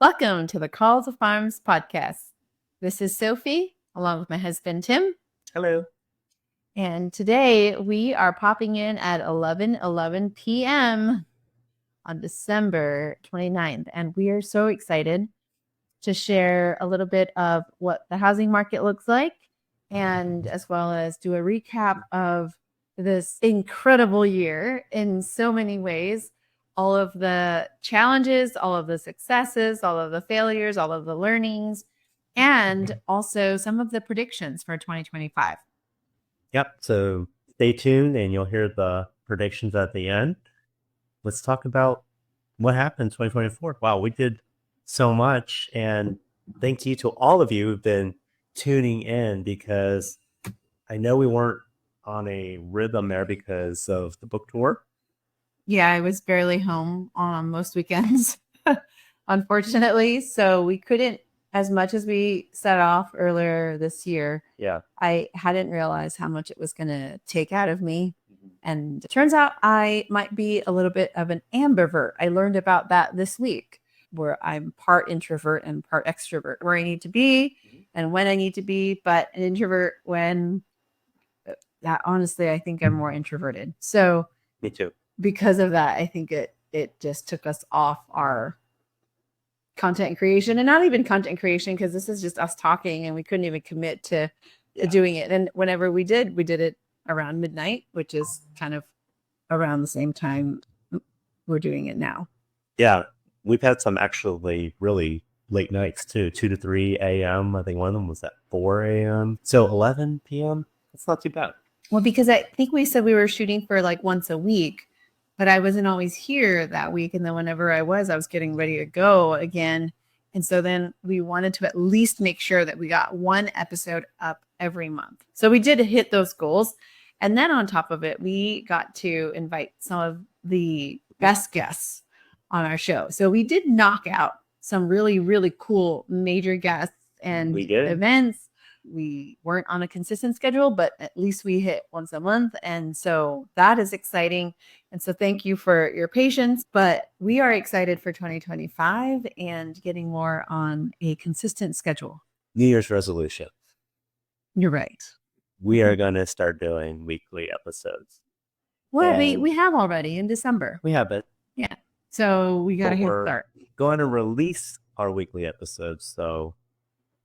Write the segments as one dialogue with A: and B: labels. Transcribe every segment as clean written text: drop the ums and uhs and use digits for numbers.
A: Welcome to the Calls of Farms podcast. This is Sophie, along with my husband, Tim.
B: Hello.
A: And today we are popping in at 11:11 p.m. on December 29th. And we are so excited to share a little bit of what the housing market looks like, and as well as do a recap of this incredible year in so many ways. All of the challenges, all of the successes, all of the failures, all of the learnings, and also some of the predictions for 2025.
B: Yep. So stay tuned and you'll hear the predictions at the end. Let's talk about what happened in 2024. Wow, we did so much. And thank you to all of you who've been tuning in, because I know we weren't on a rhythm there because of the book tour.
A: Yeah, I was barely home on most weekends, unfortunately. So we couldn't, as much as we set off earlier this year.
B: Yeah.
A: I hadn't realized how much it was going to take out of me. And it turns out I might be a little bit of an ambivert. I learned about that this week, where I'm part introvert and part extrovert, where I need to be and when I need to be, but an introvert when that honestly, I think I'm more introverted. So
B: Me too.
A: Because of that, I think it just took us off our content creation, and not even content creation, because this is just us talking and we couldn't even commit to doing it. And whenever we did it around midnight, which is kind of around the same time we're doing it now.
B: Yeah. We've had some actually really late nights too, 2 to 3 a.m. I think one of them was at 4 a.m. So 11 p.m. It's not too bad.
A: Well, because I think we said we were shooting for like once a week, but I wasn't always here that week. And then whenever I was getting ready to go again. And so then we wanted to at least make sure that we got one episode up every month. So we did hit those goals. And then on top of it, we got to invite some of the best guests on our show. So we did knock out some really, really cool major guests and events. We weren't on a consistent schedule, but at least we hit once a month. And so that is exciting. And so thank you for your patience, but we are excited for 2025 and getting more on a consistent schedule.
B: New Year's resolution.
A: You're right.
B: We are going to start doing weekly episodes.
A: Well, we have already in December.
B: We have it.
A: Yeah. So we got to hit start.
B: Going to release our weekly episodes. So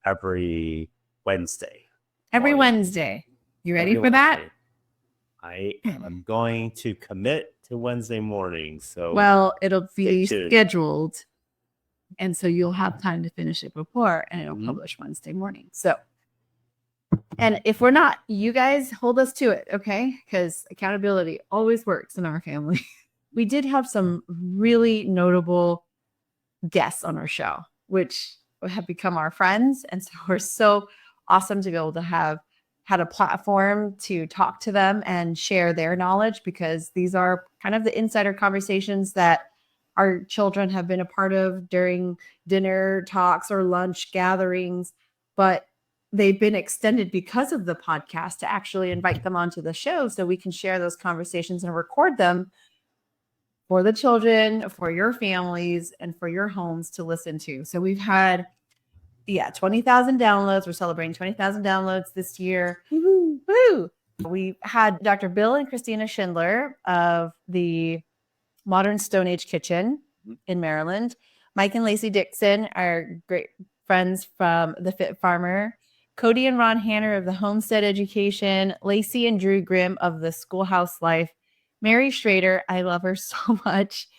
B: every Wednesday.
A: Every Wednesday. You ready for that?
B: I am going to commit to Wednesday morning. So
A: well, it'll be scheduled. And so you'll have time to finish it before, and it'll publish Wednesday morning. So, and if we're not, you guys hold us to it, okay? Because accountability always works in our family. We did have some really notable guests on our show, which have become our friends. And so we're so awesome to be able to have had a platform to talk to them and share their knowledge, because these are kind of the insider conversations that our children have been a part of during dinner talks or lunch gatherings, but they've been extended because of the podcast to actually invite them onto the show so we can share those conversations and record them for the children, for your families, and for your homes to listen to. So we've had 20,000 downloads. We're celebrating 20,000 downloads this year. Woo! We had Dr. Bill and Christina Schindler of the Modern Stone Age Kitchen in Maryland. Mike and Lacey Dixon, our great friends from The Fit Farmer. Cody and Ron Hanner of the Homestead Education. Lacey and Drew Grimm of the Schoolhouse Life. Mary Schrader, I love her so much.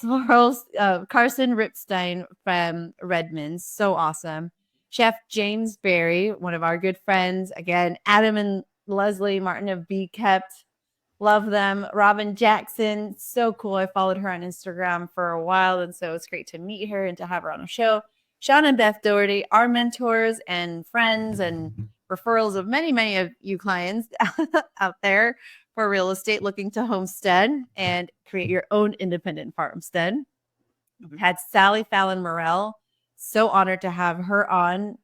A: Carson Ripstein from Redmond, so awesome. Chef James Berry, one of our good friends. Again, Adam and Leslie Martin of Be Kept, love them. Robin Jackson, so cool. I followed her on Instagram for a while, and so it's great to meet her and to have her on a show. Sean and Beth Doherty, our mentors and friends and referrals of many, many of you clients out there for real estate looking to homestead and create your own independent farmstead. We've had Sally Fallon Morell. So honored to have her on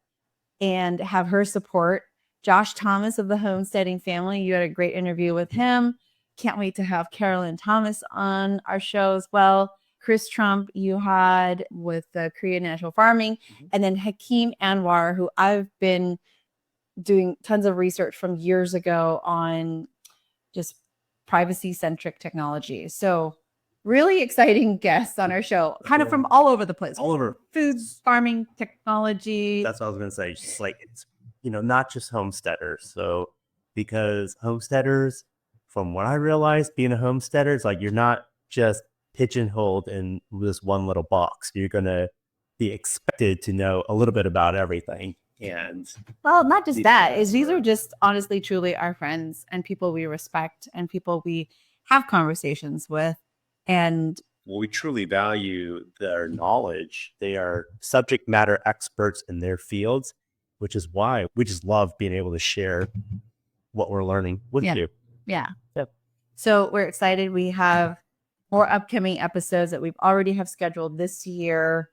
A: and have her support. Josh Thomas of the Homesteading Family. You had a great interview with him. Can't wait to have Carolyn Thomas on our show as well. Chris Trump you had with the Korean natural farming, and then Hakeem Anwar, who I've been doing tons of research from years ago on just privacy centric technology. So really exciting guests on our show, kind of from all over the place.
B: All over.
A: Food, farming, technology.
B: That's what I was going to say. Just like, it's, not just homesteaders. So, because homesteaders, from what I realized, being a homesteader is like, you're not just pigeonholed in this one little box. You're going to be expected to know a little bit about everything. And
A: well, not just that, is these are just honestly, truly our friends and people we respect and people we have conversations with. And
B: we truly value their knowledge. They are subject matter experts in their fields, which is why we just love being able to share what we're learning with you.
A: Yeah.
B: Yep.
A: So we're excited. We have more upcoming episodes that we've already have scheduled this year,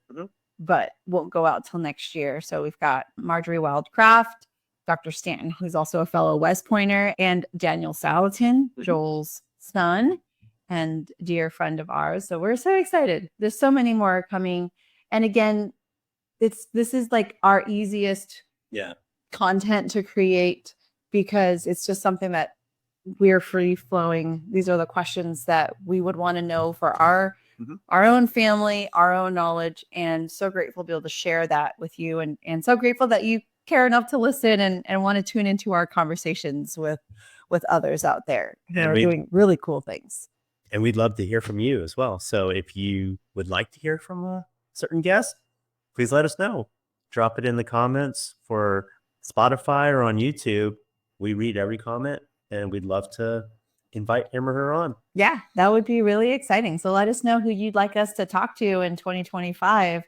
A: but won't go out till next year. So we've got Marjorie Wildcraft, Dr. Stanton, who's also a fellow West Pointer, and Daniel Salatin, Joel's son and dear friend of ours. So we're so excited. There's so many more coming. And again, this is like our easiest content to create because it's just something that we're free flowing. These are the questions that we would want to know for our own family, our own knowledge, and so grateful to be able to share that with you, and so grateful that you care enough to listen and want to tune into our conversations with others out there who are doing really cool things.
B: And we'd love to hear from you as well. So if you would like to hear from a certain guest, please let us know. Drop it in the comments for Spotify or on YouTube. We read every comment, and we'd love to invite him or her on.
A: Yeah, that would be really exciting. So let us know who you'd like us to talk to in 2025,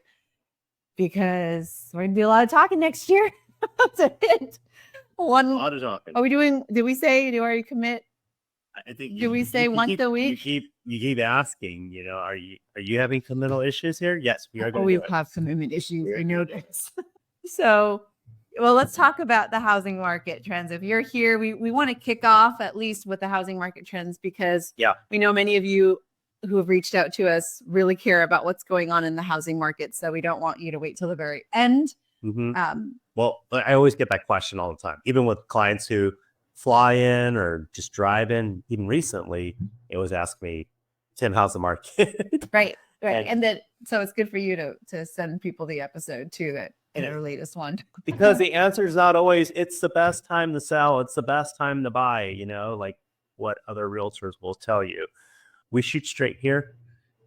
A: because we're going to do a lot of talking next year. That's it.
B: A lot of talking.
A: Are we doing, did we say, do we commit?
B: I think
A: do we say once a week?
B: You keep asking, are you having committal issues here? Yes, we are going
A: to have commitment issues. I know this. So, well, let's talk about the housing market trends. If you're here, we want to kick off at least with the housing market trends, because we know many of you who have reached out to us really care about what's going on in the housing market. So we don't want you to wait till the very end.
B: Well, I always get that question all the time, even with clients who fly in or just drive in. Even recently, it was asked me, Tim, how's the market?
A: Right. And then, so it's good for you to send people the episode too, that in our latest one.
B: Because the answer is not always, it's the best time to sell. It's the best time to buy, like what other realtors will tell you. We shoot straight here.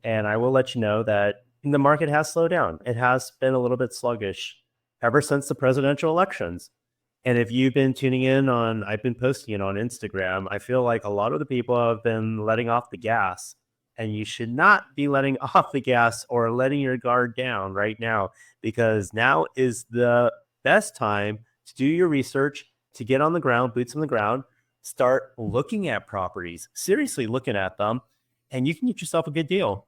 B: And I will let you know that the market has slowed down. It has been a little bit sluggish ever since the presidential elections. And if you've been tuning in I've been posting it on Instagram, I feel like a lot of the people have been letting off the gas, and you should not be letting off the gas or letting your guard down right now, because now is the best time to do your research, to get on the ground, boots on the ground, start looking at properties, seriously looking at them, and you can get yourself a good deal.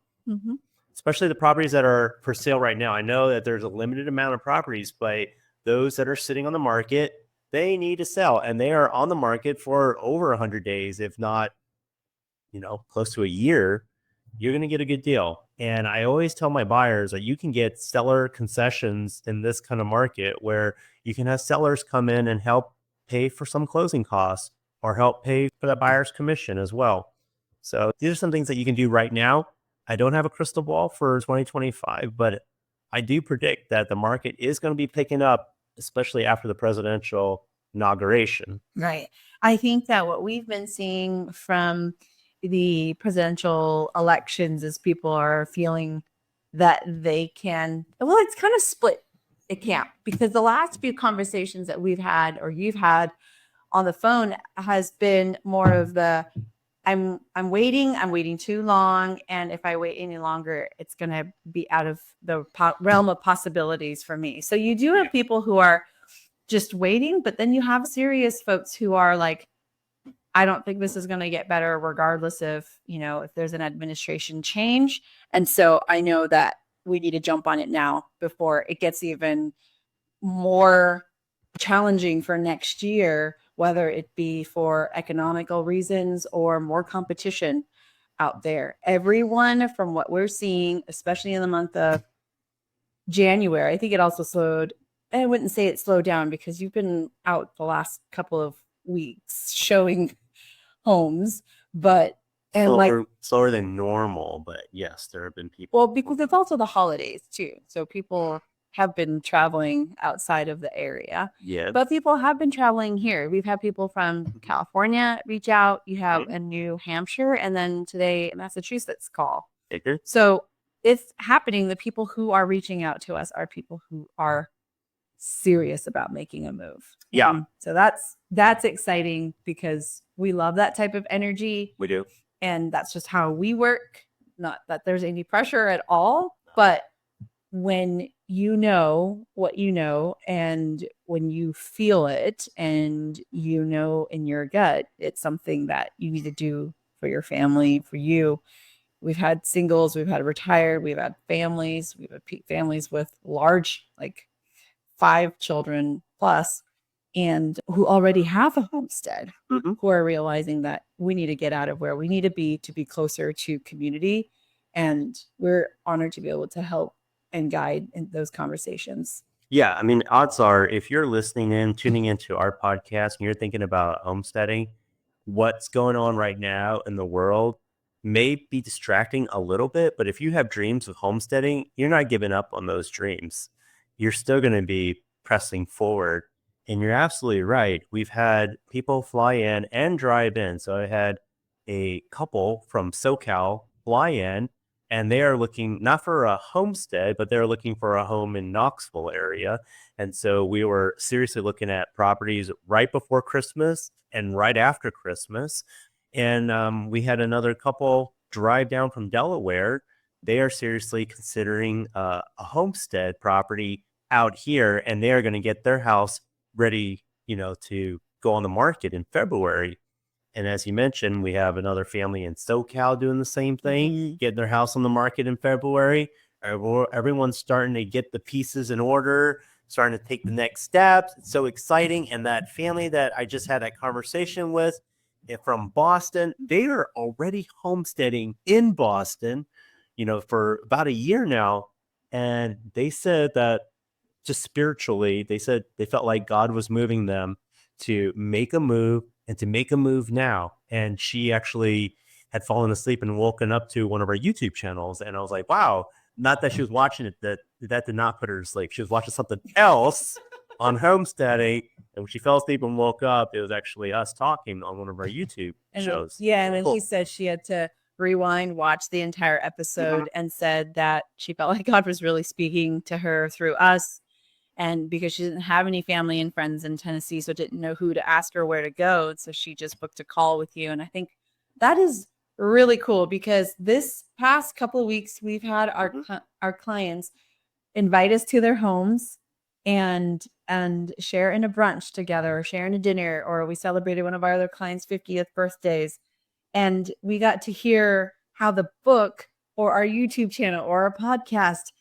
B: Especially the properties that are for sale right now. I know that there's a limited amount of properties, but those that are sitting on the market, they need to sell, and they are on the market for over 100 days, if not, close to a year. You're going to get a good deal. And I always tell my buyers that you can get seller concessions in this kind of market, where you can have sellers come in and help pay for some closing costs or help pay for that buyer's commission as well. So these are some things that you can do right now. I don't have a crystal ball for 2025, but I do predict that the market is going to be picking up, especially after the presidential inauguration.
A: Right. I think that what we've been seeing from the presidential elections is people are feeling that they can, well, it's kind of split a camp, because the last few conversations that we've had, or you've had on the phone, has been more of the, I'm waiting too long. And if I wait any longer, it's going to be out of the realm of possibilities for me. So you do have people who are just waiting, but then you have serious folks who are like, I don't think this is going to get better regardless of, if there's an administration change. And so I know that we need to jump on it now before it gets even more challenging for next year, whether it be for economical reasons or more competition out there. Everyone, from what we're seeing, especially in the month of January, I think it also slowed. I wouldn't say it slowed down because you've been out the last couple of weeks showing homes, but and like
B: slower than normal, but yes, there have been people.
A: well, because it's also the holidays too. So people have been traveling outside of the area.
B: Yeah.
A: But people have been traveling here. We've had people from California reach out. You have a New Hampshire, and then today Massachusetts call. So it's happening. The people who are reaching out to us are people who are serious about making a move.
B: Yeah.
A: So that's exciting because we love that type of energy.
B: We do.
A: And that's just how we work. Not that there's any pressure at all, but when you know what you know and when you feel it and you know in your gut, it's something that you need to do for your family, for you. We've had singles, we've had retired, we've had families, we've had families with large, like 5 children plus, and who already have a homestead, who are realizing that we need to get out of where we need to be closer to community. And we're honored to be able to help and guide in those conversations.
B: Yeah. I mean, odds are if you're tuning into our podcast and you're thinking about homesteading, what's going on right now in the world may be distracting a little bit, but if you have dreams of homesteading, you're not giving up on those dreams. You're still going to be pressing forward. And you're absolutely right. We've had people fly in and drive in. So I had a couple from SoCal fly in, and they are looking not for a homestead, but they're looking for a home in Knoxville area. And so we were seriously looking at properties right before Christmas and right after Christmas. And we had another couple drive down from Delaware. They are seriously considering a homestead property out here, and they are going to get their house ready, to go on the market in February. And as you mentioned, we have another family in SoCal doing the same thing, getting their house on the market in February. Everyone's starting to get the pieces in order, starting to take the next steps. It's so exciting. And that family that I just had that conversation with from Boston, they are already homesteading in Boston, for about a year now. And they said that just spiritually, they said they felt like God was moving them to make a move and to make a move now. And she actually had fallen asleep and woken up to one of our YouTube channels. And I was like, wow, not that she was watching it, that did not put her to sleep. She was watching something else on homesteading. And when she fell asleep and woke up, it was actually us talking on one of our YouTube shows.
A: Yeah. And then she said she had to rewind, watch the entire episode, and said that she felt like God was really speaking to her through us. And because she didn't have any family and friends in Tennessee, so didn't know who to ask or where to go. So she just booked a call with you. And I think that is really cool because this past couple of weeks, we've had our clients invite us to their homes and share in a brunch together, or share in a dinner, or we celebrated one of our other clients' 50th birthdays. And we got to hear how the book or our YouTube channel or our podcast,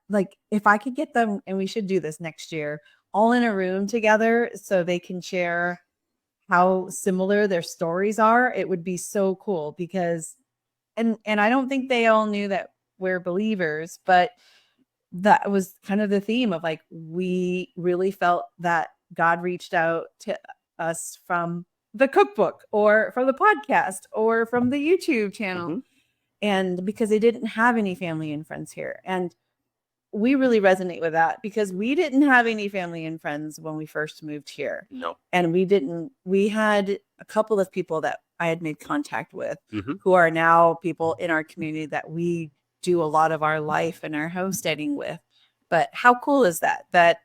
A: like if I could get them, and we should do this next year, all in a room together so they can share how similar their stories are, it would be so cool. Because and I don't think they all knew that we're believers, but that was kind of the theme of like, we really felt that God reached out to us from the cookbook or from the podcast or from the YouTube channel. And because they didn't have any family and friends here. And we really resonate with that because we didn't have any family and friends when we first moved here.
B: No.
A: And we had a couple of people that I had made contact with who are now people in our community that we do a lot of our life and our homesteading with. But how cool is that? That,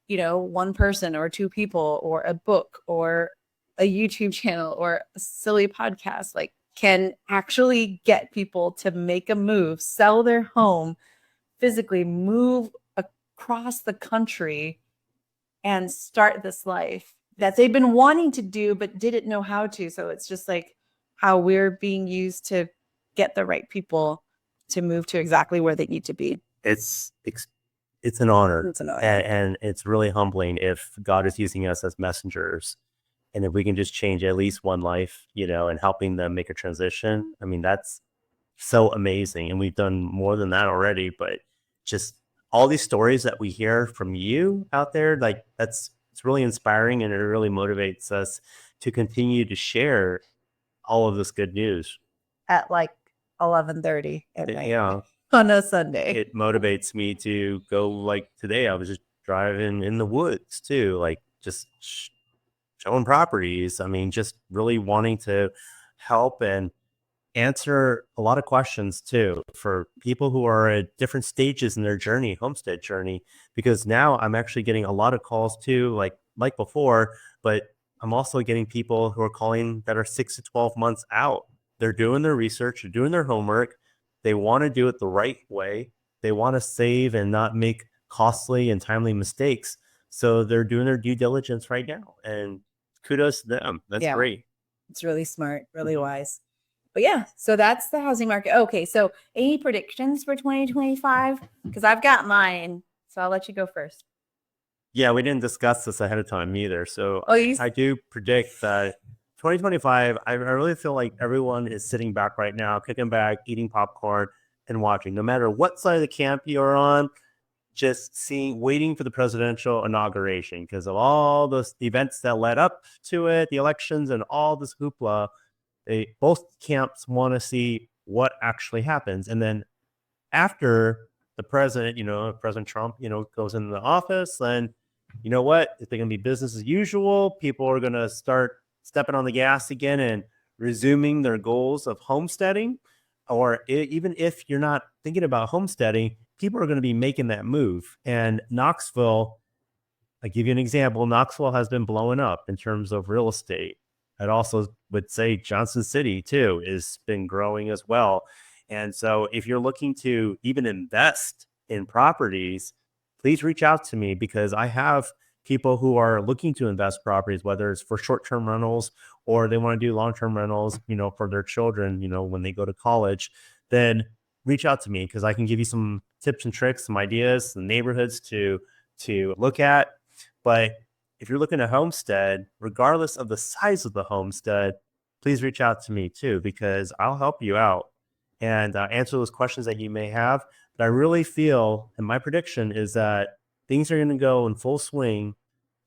A: one person or 2 people or a book or a YouTube channel or a silly podcast, like, can actually get people to make a move, sell their home, physically move across the country and start this life that they've been wanting to do but didn't know how to. So it's just like how we're being used to get the right people to move to exactly where they need to be.
B: It's an honor. And it's really humbling if God is using us as messengers. And if we can just change at least one life, and helping them make a transition, I mean, that's so amazing. And we've done more than that already, but just all these stories that we hear from you out there, like it's really inspiring, and it really motivates us to continue to share all of this good news.
A: At like 11:30 at night
B: Yeah.
A: on a Sunday.
B: It motivates me to go, like today, I was just driving in the woods too, like just showing properties. I mean, just really wanting to help and answer a lot of questions too for people who are at different stages in their journey, homestead journey, because now I'm actually getting a lot of calls too, like before, but I'm also getting people who are calling that are 6 to 12 months out. They're doing their research, they're doing their homework. They want to do it the right way. They want to save and not make costly and timely mistakes. So they're doing their due diligence right now, and kudos to them. That's great.
A: It's really smart, really wise. But yeah, so that's the housing market. Okay, so any predictions for 2025? Because I've got mine, so I'll let you go first.
B: Yeah, we didn't discuss this ahead of time either. So I do predict that 2025, I really feel like everyone is sitting back right now, kicking back, eating popcorn, and watching. No matter what side of the camp you're on, just waiting for the presidential inauguration because of all those events that led up to it, the elections, and all this hoopla. Both camps want to see what actually happens. And then after the president, President Trump, goes into the office, then you know what? It's going to be business as usual. People are going to start stepping on the gas again and resuming their goals of homesteading. Or even if you're not thinking about homesteading, people are going to be making that move. And Knoxville, I give you an example. Knoxville has been blowing up in terms of real estate. I'd also would say Johnson City too has been growing as well. And so if you're looking to even invest in properties, please reach out to me because I have people who are looking to invest properties, whether it's for short-term rentals or they want to do long-term rentals, for their children, when they go to college. Then reach out to me because I can give you some tips and tricks, some ideas, some neighborhoods to look at. But if you're looking to homestead, regardless of the size of the homestead, please reach out to me too, because I'll help you out and answer those questions that you may have. But I really feel, and my prediction is that things are going to go in full swing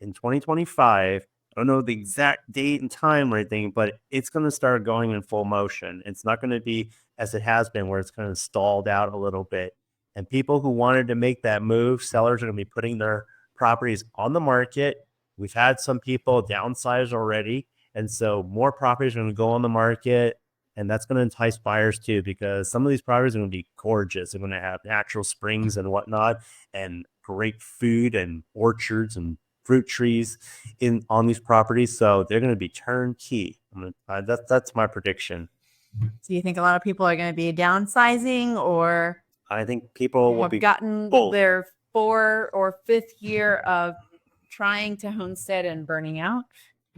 B: in 2025. I don't know the exact date and time or anything, but it's going to start going in full motion. It's not going to be as it has been where it's kind of stalled out a little bit. And people who wanted to make that move, sellers are going to be putting their properties on the market. We've had some people downsize already. And so more properties are going to go on the market. And that's going to entice buyers too, because some of these properties are going to be gorgeous. They're going to have natural springs and whatnot, and great food and orchards and fruit trees on these properties. So they're going to be turnkey. That's my prediction.
A: So you think a lot of people are going to be downsizing, or
B: I think people will be
A: gotten their 4th or 5th year of trying to homestead and burning out?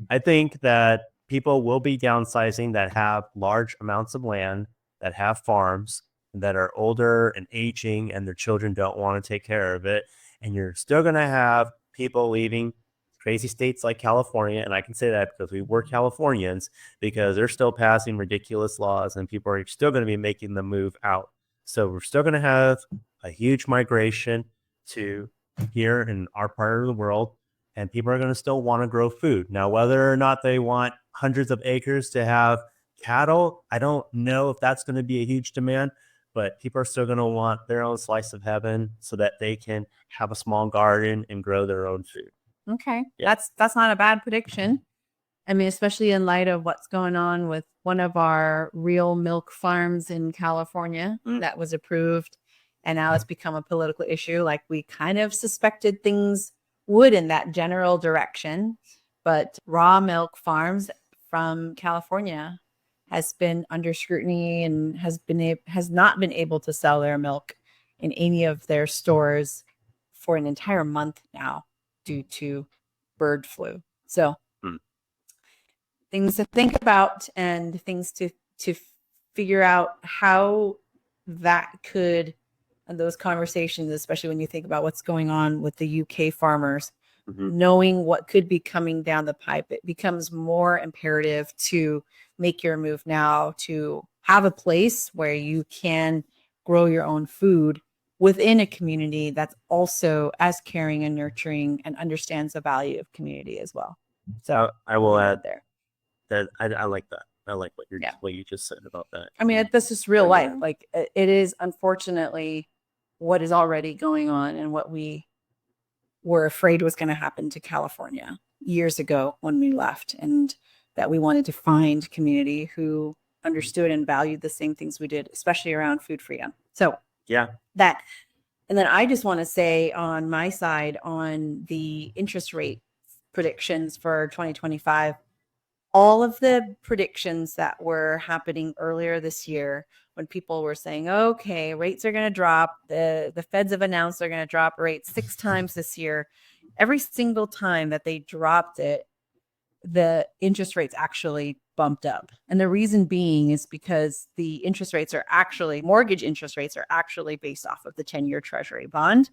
B: I think that people will be downsizing that have large amounts of land, that have farms, that are older and aging, and their children don't want to take care of it. And you're still going to have people leaving crazy states like California. And I can say that because we're Californians, because they're still passing ridiculous laws and people are still going to be making the move out. So we're still going to have a huge migration to here in our part of the world. And people are going to still want to grow food. Now, whether or not they want hundreds of acres to have cattle, I don't know if that's going to be a huge demand, but people are still going to want their own slice of heaven so that they can have a small garden and grow their own food.
A: Okay. Yeah. That's not a bad prediction. I mean, especially in light of what's going on with one of our real milk farms in California that was approved, and now it's become a political issue. Like we kind of suspected things would in that general direction, but raw milk farms from California has been under scrutiny and has not been able to sell their milk in any of their stores for an entire month now due to bird flu. So things to think about and things to figure out how that could, and those conversations, especially when you think about what's going on with the UK farmers knowing what could be coming down the pipe, it becomes more imperative to make your move now, to have a place where you can grow your own food within a community that's also as caring and nurturing and understands the value of community as well. So
B: I will add
A: there
B: that I like that. I like what
A: Yeah.
B: what you just said about that.
A: I mean, that's just real life. Like it is unfortunately what is already going on and what we were afraid was going to happen to California years ago when we left, and that we wanted to find community who understood and valued the same things we did, especially around food freedom. So
B: Yeah.
A: that, and then I just want to say on my side on the interest rate predictions for 2025, all of the predictions that were happening earlier this year when people were saying, okay, rates are going to drop, the feds have announced they're going to drop rates 6 times this year. Every single time that they dropped it, the interest rates actually bumped up. And the reason being is because the interest rates are actually, mortgage interest rates are actually based off of the 10-year treasury bond.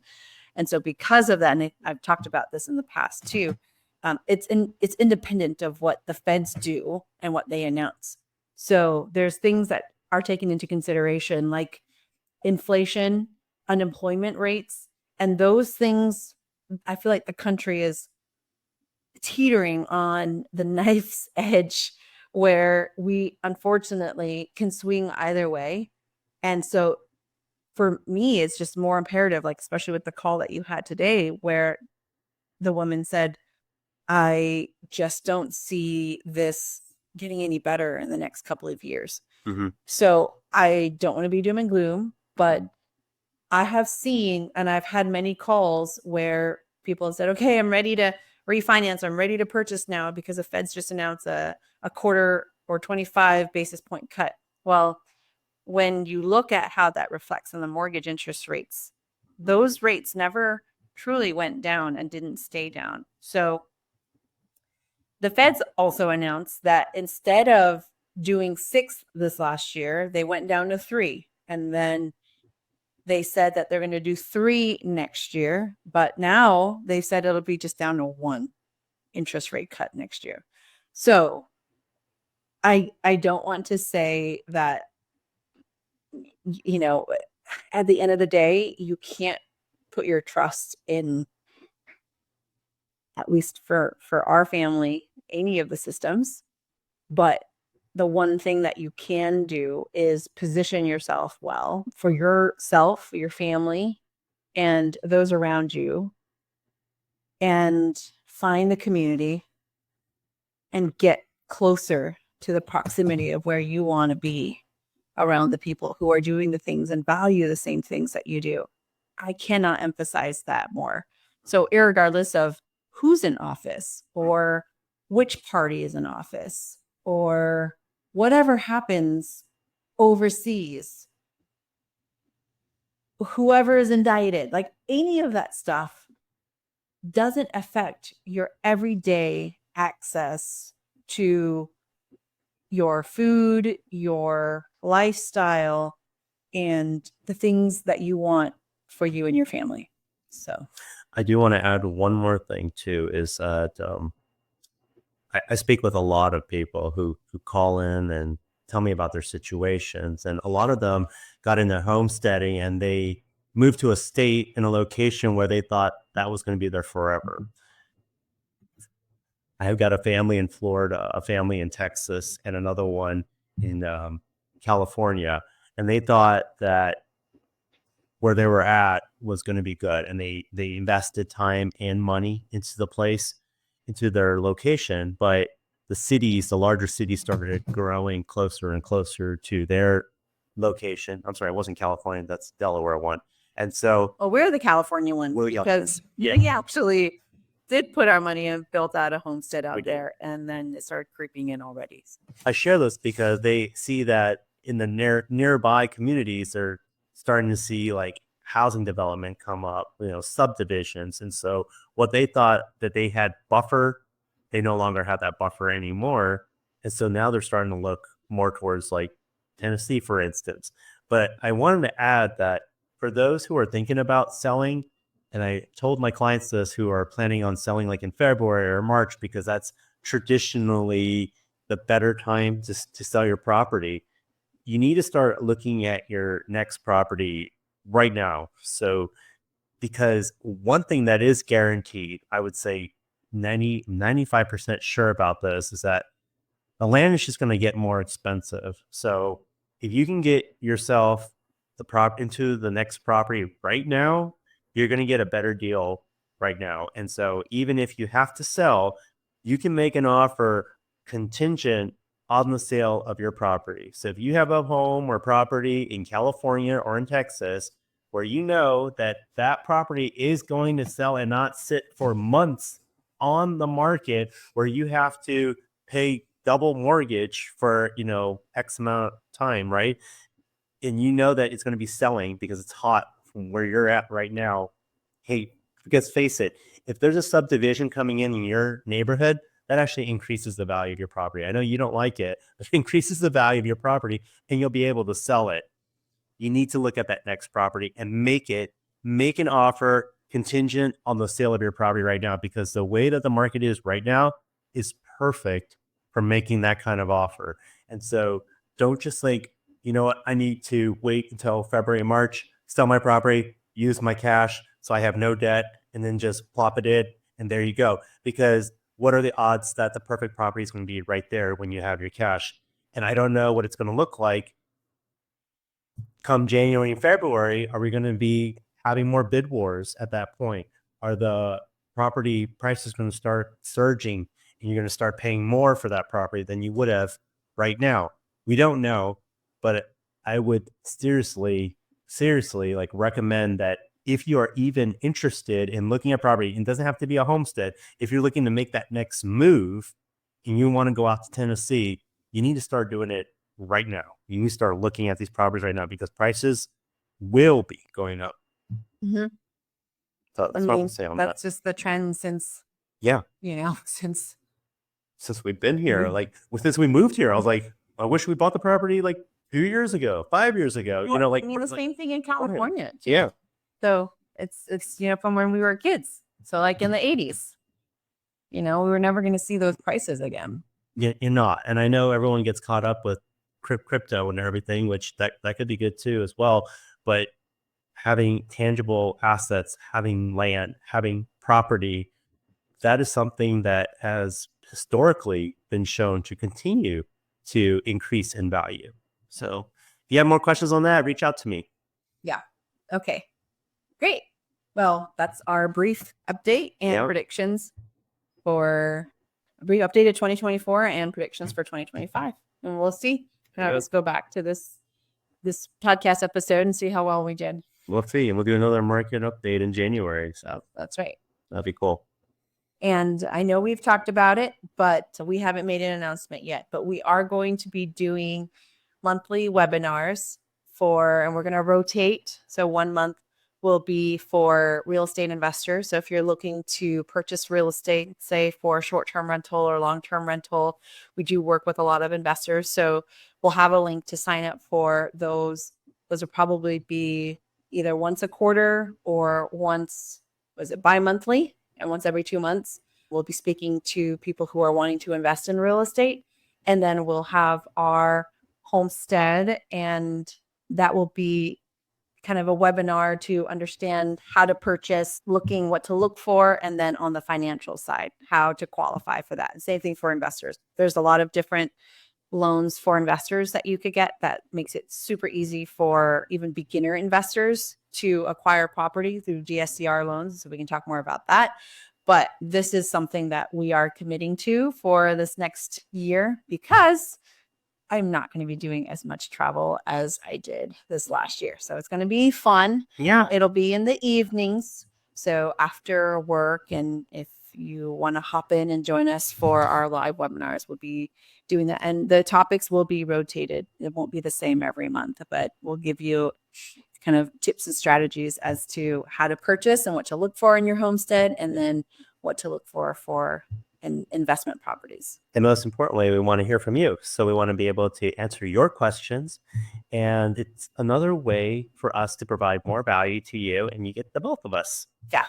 A: And so because of that, and I've talked about this in the past too, it's independent of what the feds do and what they announce. So there's things that are taken into consideration like inflation, unemployment rates, and those things. I feel like the country is teetering on the knife's edge where we unfortunately can swing either way. And so for me, it's just more imperative, like especially with the call that you had today where the woman said, I just don't see this getting any better in the next couple of years. So I don't want to be doom and gloom, but I have seen, and I've had many calls where people have said, okay, I'm ready to refinance. I'm ready to purchase now because the Fed's just announced a quarter or 25 basis point cut. Well, when you look at how that reflects on the mortgage interest rates, those rates never truly went down and didn't stay down. So the Feds also announced that instead of doing 6 this last year, they went down to 3. And then they said that they're going to do 3 next year. But now they said it'll be just down to 1 interest rate cut next year. So I don't want to say that, you know, at the end of the day, you can't put your trust in, at least for our family, any of the systems. But the one thing that you can do is position yourself well for yourself, your family, and those around you, and find the community and get closer to the proximity of where you want to be around the people who are doing the things and value the same things that you do. I cannot emphasize that more. So irregardless of who's in office or which party is in office or whatever happens overseas, whoever is indicted, like any of that stuff doesn't affect your everyday access to your food, your lifestyle, and the things that you want for you and your family. So
B: I do want to add one more thing too, is that I speak with a lot of people who call in and tell me about their situations. And a lot of them got into homesteading and they moved to a state in a location where they thought that was going to be there forever. I have got a family in Florida, a family in Texas, and another one in California. And they thought that where they were at was going to be good. And they invested time and money into the place, into their location. But the larger cities started growing closer and closer to their location. I'm sorry, it wasn't California. That's Delaware one. And so,
A: well, we're the California one because we actually did put our money and built out a homestead out there, and then it started creeping in already.
B: I share this because they see that in the nearby communities, they're starting to see like housing development come up, subdivisions. And so what they thought that they had buffer, they no longer have that buffer anymore. And so now they're starting to look more towards like Tennessee, for instance. But I wanted to add that for those who are thinking about selling And I told my clients this who are planning on selling like in February or March, because that's traditionally the better time to sell your property. You need to start looking at your next property right now. So, because one thing that is guaranteed, I would say 95% sure about this, is that the land is just going to get more expensive. So if you can get yourself into the next property right now, you're going to get a better deal right now. And so even if you have to sell, you can make an offer contingent on the sale of your property. So if you have a home or property in California or in Texas where you know that that property is going to sell and not sit for months on the market, where you have to pay double mortgage for, X amount of time, right? And you know that it's going to be selling because it's hot from where you're at right now. Hey, because face it, if there's a subdivision coming in your neighborhood, that actually increases the value of your property. I know you don't like it, but it increases the value of your property and you'll be able to sell it. You need to look at that next property and make an offer contingent on the sale of your property right now, because the way that the market is right now is perfect for making that kind of offer. And so don't just like, you know what, I need to wait until February, March, sell my property, use my cash so I have no debt, and then just plop it in and there you go. Because what are the odds that the perfect property is going to be right there when you have your cash? And I don't know what it's going to look like come January and February. Are we going to be having more bid wars at that point? Are the property prices going to start surging and you're going to start paying more for that property than you would have right now? We don't know, but I would seriously like recommend that if you are even interested in looking at property, and it doesn't have to be a homestead, if you're looking to make that next move and you want to go out to Tennessee, you need to start doing it right now. You need to start looking at these properties right now because prices will be going up.
A: Mm-hmm.
B: So that's what I'm saying.
A: That's just the trend since,
B: since we've been here, since we moved here, I was like, I wish we bought the property like 2 years ago, 5 years ago,
A: the same thing in California too.
B: Yeah.
A: So it's from when we were kids. So like in the 80s, we were never going to see those prices again.
B: Yeah, you're not. And I know everyone gets caught up with crypto and everything, which that could be good too as well. But having tangible assets, having land, having property, that is something that has historically been shown to continue to increase in value. So if you have more questions on that, reach out to me.
A: Yeah. Okay. Great. Well, that's our brief update and predictions for a brief update of 2024 and predictions for 2025. And we'll see. Let's go back to this podcast episode and see how well we did.
B: We'll see. And we'll do another market update in January. So
A: that's right.
B: That'd be cool.
A: And I know we've talked about it, but we haven't made an announcement yet. But we are going to be doing monthly webinars and we're going to rotate. So 1 month will be for real estate investors. So if you're looking to purchase real estate, say for short-term rental or long-term rental, we do work with a lot of investors. So we'll have a link to sign up for those. Those will probably be either once a quarter or bi-monthly, and once every 2 months. We'll be speaking to people who are wanting to invest in real estate. And then we'll have our homestead, and that will be kind of a webinar to understand how to purchase, what to look for, and then on the financial side, how to qualify for that. Same thing for investors. There's a lot of different loans for investors that you could get that makes it super easy for even beginner investors to acquire property through DSCR loans. So we can talk more about that. But this is something that we are committing to for this next year because I'm not going to be doing as much travel as I did this last year. So it's going to be fun.
B: Yeah.
A: It'll be in the evenings. So after work, and if you want to hop in and join us for our live webinars, we'll be doing that. And the topics will be rotated. It won't be the same every month, but we'll give you kind of tips and strategies as to how to purchase and what to look for in your homestead, and then what to look for and investment properties.
B: And most importantly, we want to hear from you. So we want to be able to answer your questions. And it's another way for us to provide more value to you, and you get the both of us.
A: Yeah.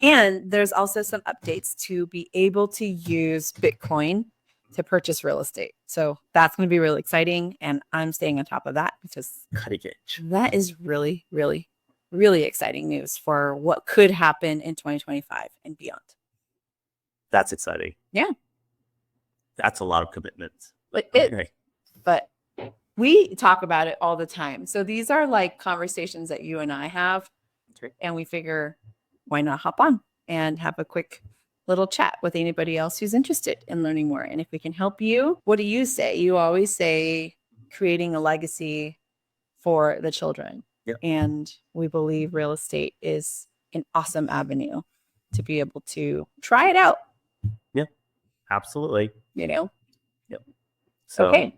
A: And there's also some updates to be able to use Bitcoin to purchase real estate. So that's going to be really exciting. And I'm staying on top of that because
B: Cutting edge.
A: that is really, really, really exciting news for what could happen in 2025 and beyond.
B: That's exciting.
A: Yeah.
B: That's a lot of commitment.
A: But we talk about it all the time. So these are like conversations that you and I have. And we figure, why not hop on and have a quick little chat with anybody else who's interested in learning more. And if we can help you, what do you say? You always say creating a legacy for the children.
B: Yep.
A: And we believe real estate is an awesome avenue to be able to try it out.
B: Yep, absolutely.
A: You know?
B: Yep. So
A: okay.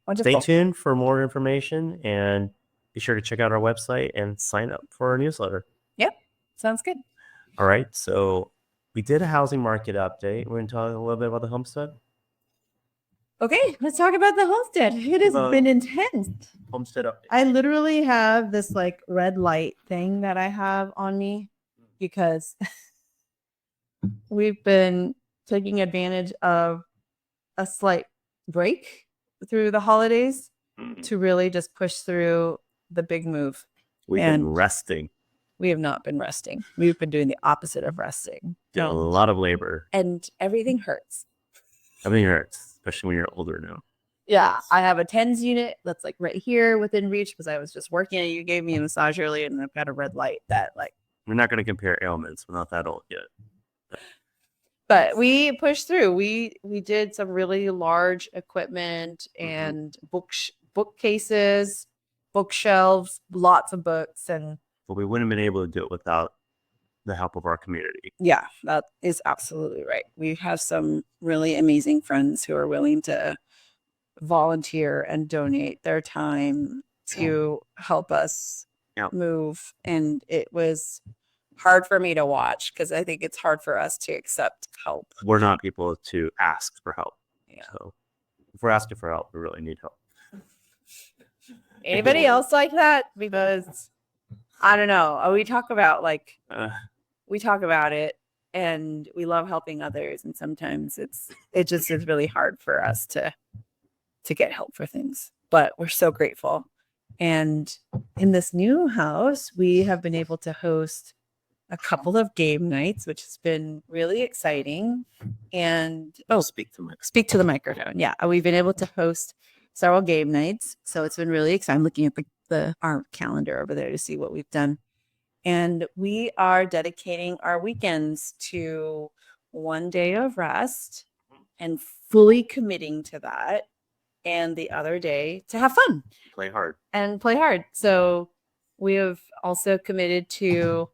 A: Wonderful.
B: Stay tuned for more information and be sure to check out our website and sign up for our newsletter.
A: Yep. Sounds good.
B: All right. So we did a housing market update. We're going to talk a little bit about the homestead.
A: Okay, let's talk about the homestead. It has been intense.
B: Homestead update.
A: I literally have this like red light thing that I have on me because we've been taking advantage of a slight break through the holidays to really just push through the big move.
B: We've been resting.
A: We have not been resting. We've been doing the opposite of resting.
B: Doing a lot of labor.
A: And everything hurts.
B: Everything hurts, especially when you're older now.
A: Yeah, I have a TENS unit that's like right here within reach because I was just working. You gave me a massage earlier and I've got a red light that like.
B: We're not going to compare ailments. We're not that old yet.
A: But we pushed through. We did some really large equipment and bookcases, bookshelves, lots of books.
B: But we wouldn't have been able to do it without the help of our community.
A: Yeah, that is absolutely right. We have some really amazing friends who are willing to volunteer and donate their time to help us move. And it was hard for me to watch because I think it's hard for us to accept help.
B: We're not people to ask for help.
A: Yeah.
B: So if we're asking for help, we really need help.
A: Anybody else like that? Because I don't know. We talk about it and we love helping others. And sometimes it just is really hard for us to get help for things, but we're so grateful. And in this new house, we have been able to host a couple of game nights, which has been really exciting. And
B: speak
A: to the microphone. Yeah, we've been able to host several game nights, so it's been really exciting. I'm looking at our calendar over there to see what we've done, and we are dedicating our weekends to one day of rest and fully committing to that, and the other day to have fun,
B: play hard.
A: So we have also committed to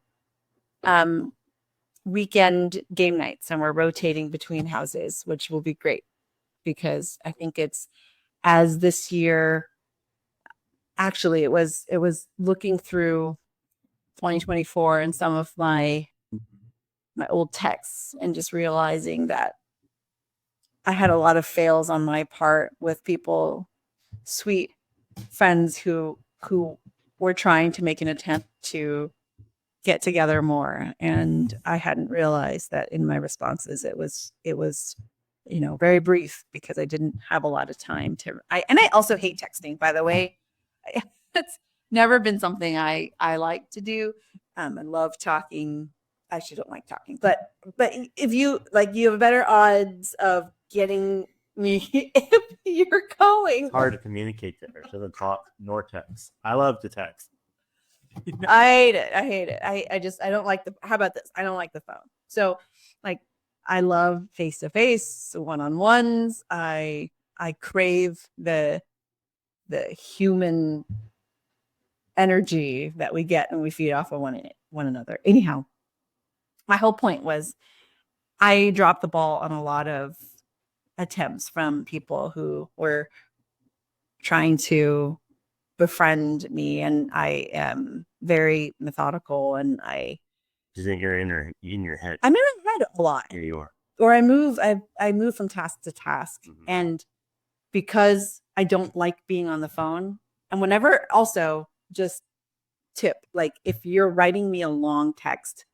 A: weekend game nights, and we're rotating between houses, which will be great because I think it's as this year. Actually, it was looking through 2024 and some of my old texts and just realizing that I had a lot of fails on my part with people, sweet friends who were trying to make an attempt to get together more. And I hadn't realized that in my responses, it was, very brief because I didn't have a lot of time and I also hate texting, by the way. It's never been something I like to do. I love talking. I actually don't like talking, but if you you have better odds of getting me if you're going.
B: It's hard to communicate there. It doesn't talk nor text. I love to text.
A: I hate it. I don't like how about this? I don't like the phone. So I love face-to-face, one-on-ones. I crave the human energy that we get when we feed off of one another. Anyhow, my whole point was I dropped the ball on a lot of attempts from people who were trying to befriend me, and I am very methodical, and I
B: Is it you're in your head?
A: I'm in my head a lot.
B: Here you are.
A: or I move from task to task. And because I don't like being on the phone, and whenever, also just tip, like if you're writing me a long text,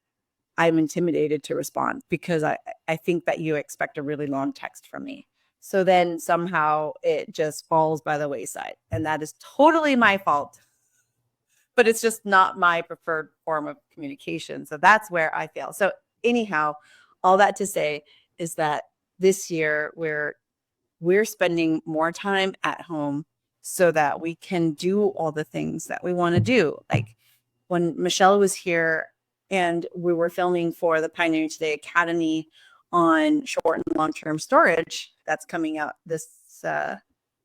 A: I'm intimidated to respond because I think that you expect a really long text from me. So then somehow it just falls by the wayside. And that is totally my fault. But it's just not my preferred form of communication. So that's where I fail. So anyhow, all that to say is that this year we're spending more time at home so that we can do all the things that we want to do. Like when Michelle was here and we were filming for the Pioneering Today Academy on short and long-term storage that's coming out this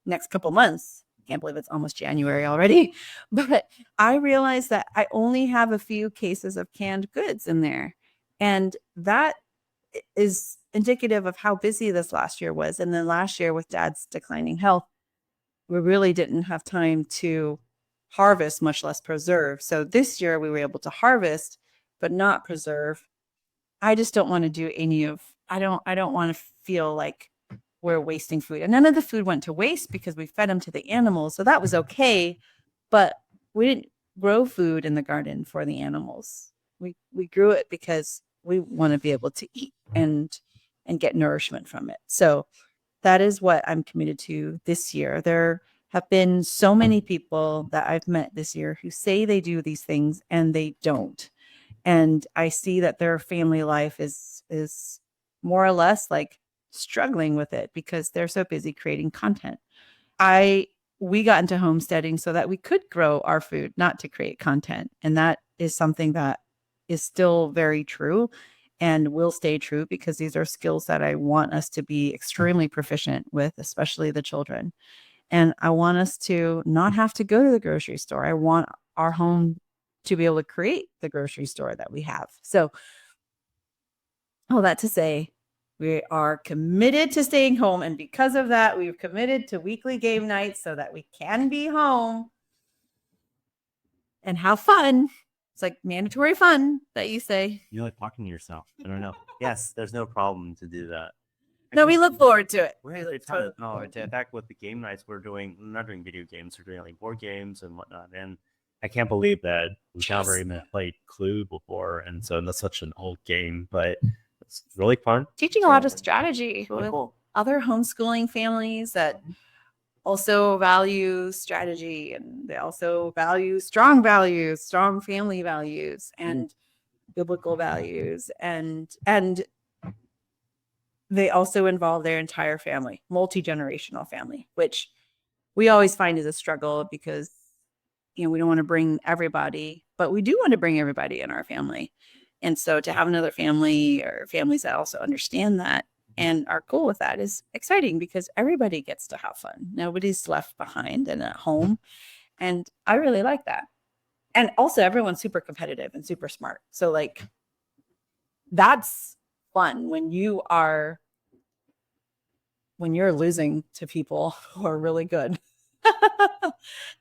A: next couple months. Can't believe it's almost January already. But I realized that I only have a few cases of canned goods in there. And that is indicative of how busy this last year was. And then last year with Dad's declining health, we really didn't have time to harvest, much less preserve. So this year we were able to harvest, but not preserve. I just don't want to do any of, I don't want to feel like we're wasting food. And none of the food went to waste because we fed them to the animals. So that was okay. But we didn't grow food in the garden for the animals. We grew it because we want to be able to eat and get nourishment from it. So that is what I'm committed to this year. There have been so many people that I've met this year who say they do these things and they don't. And I see that their family life is more or less like struggling with it because they're so busy creating content. We got into homesteading so that we could grow our food, not to create content. And that is something that is still very true and will stay true because these are skills that I want us to be extremely proficient with, especially the children. And I want us to not have to go to the grocery store. I want our home to be able to create the grocery store that we have. So all that to say, we are committed to staying home. And because of that, we've committed to weekly game nights so that we can be home and have fun. It's like mandatory fun that you say.
B: You like talking to yourself. I don't know. Yes, there's no problem to do that.
A: No, we look forward to it.
B: In fact, with the game nights, we're not doing video games. We're doing like board games and whatnot. And I can't believe that we've never even played Clue before. And so that's such an old game, but it's really fun.
A: Teaching a lot of strategy really with cool. Other homeschooling families that also value strategy, and they also value strong family values and biblical values. And they also involve their entire family, multi-generational family, which we always find is a struggle because, we don't want to bring everybody, but we do want to bring everybody in our family. And so to have another family or families that also understand that and are cool with that is exciting because everybody gets to have fun. Nobody's left behind and at home. And I really like that. And also everyone's super competitive and super smart. So like, that's fun when you're losing to people who are really good.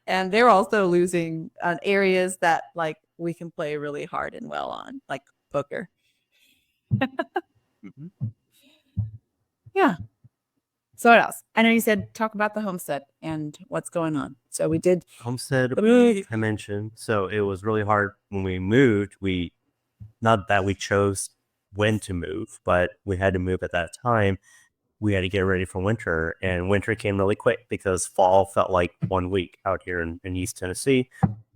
A: And they're also losing on areas that like we can play really hard and well on, like poker. Yeah. So what else? I know you said talk about the homestead and what's going on. So we did
B: homestead. I mentioned. So it was really hard when we moved. Not that we chose when to move, but we had to move at that time. We had to get ready for winter, and winter came really quick because fall felt like 1 week out here in East Tennessee.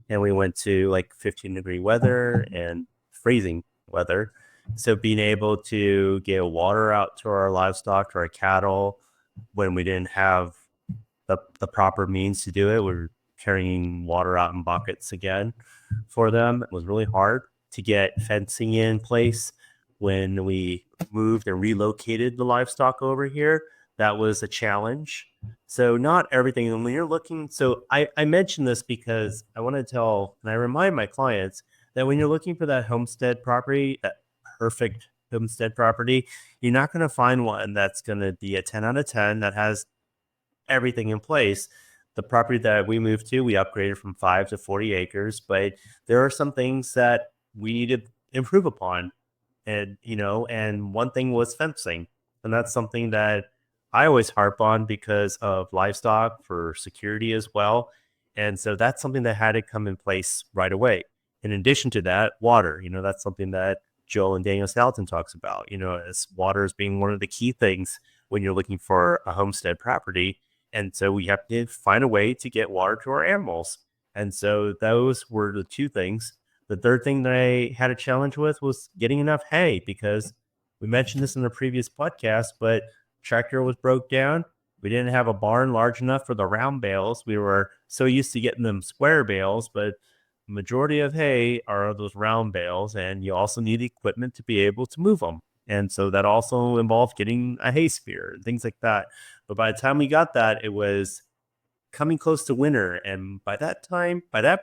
B: And we went to like 15-degree weather and freezing weather. So being able to get water out to our livestock, to our cattle, when we didn't have the proper means to do it, we were carrying water out in buckets again for them. It was really hard to get fencing in place when we moved and relocated the livestock over here. That was a challenge. So not everything. And when you're looking, so I mentioned this because I want to tell, and I remind my clients that when you're looking for that homestead property, that perfect homestead property, you're not going to find one that's going to be a 10 out of 10 that has everything in place. The property that we moved to, we upgraded from 5 to 40 acres, but there are some things that we need to improve upon. And, and one thing was fencing. And that's something that I always harp on because of livestock for security as well. And so that's something that had to come in place right away. In addition to that, water, that's something that Joel and Daniel Salatin talks about, as water as being one of the key things when you're looking for a homestead property. And so we have to find a way to get water to our animals. And so those were the two things. The third thing that I had a challenge with was getting enough hay, because we mentioned this in the previous podcast, but tractor was broke down. We didn't have a barn large enough for the round bales. We were so used to getting them square bales, but the majority of hay are those round bales, and you also need equipment to be able to move them. And so that also involved getting a hay spear and things like that. But by the time we got that, it was coming close to winter. And by that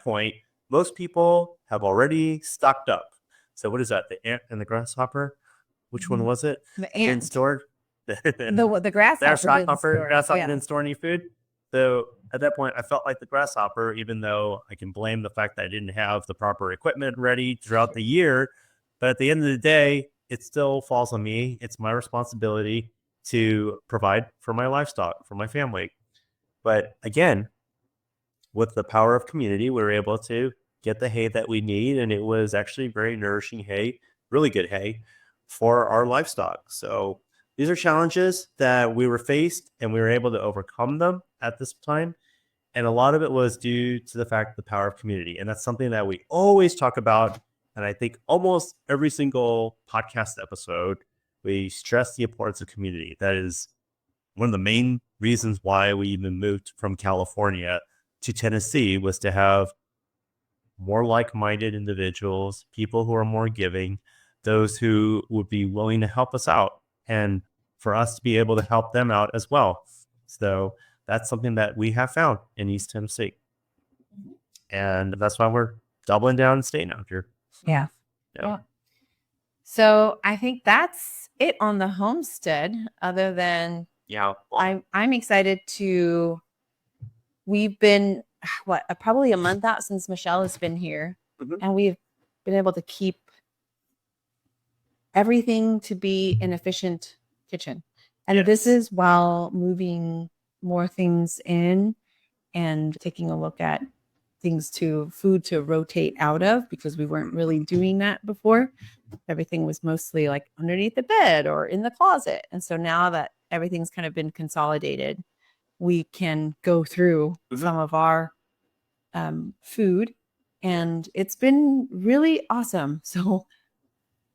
B: point, most people have already stocked up. So what is that? The ant and the grasshopper? Which one was it?
A: The ant.
B: Been stored?
A: The grasshopper.
B: Grasshopper didn't store any food. So at that point, I felt like the grasshopper, even though I can blame the fact that I didn't have the proper equipment ready throughout the year. But at the end of the day, it still falls on me. It's my responsibility to provide for my livestock, for my family. But again, with the power of community, we were able to get the hay that we need. And it was actually very nourishing hay, really good hay for our livestock. So these are challenges that we were faced, and we were able to overcome them at this time. And a lot of it was due to the fact of the power of community. And that's something that we always talk about. And I think almost every single podcast episode, we stress the importance of community. That is one of the main reasons why we even moved from California to Tennessee, was to have more like-minded individuals, people who are more giving, those who would be willing to help us out, and for us to be able to help them out as well. So that's something that we have found in East Tennessee. And that's why we're doubling down and staying out here.
A: Yeah. So I think that's it on the homestead, other than I'm excited to, we've been probably a month out since Michelle has been here, and we've been able to keep everything to be an efficient kitchen. And this is while moving more things in and taking a look at food to rotate out of, because we weren't really doing that before. Everything was mostly like underneath the bed or in the closet. And so now that everything's kind of been consolidated, we can go through some of our food, and it's been really awesome. So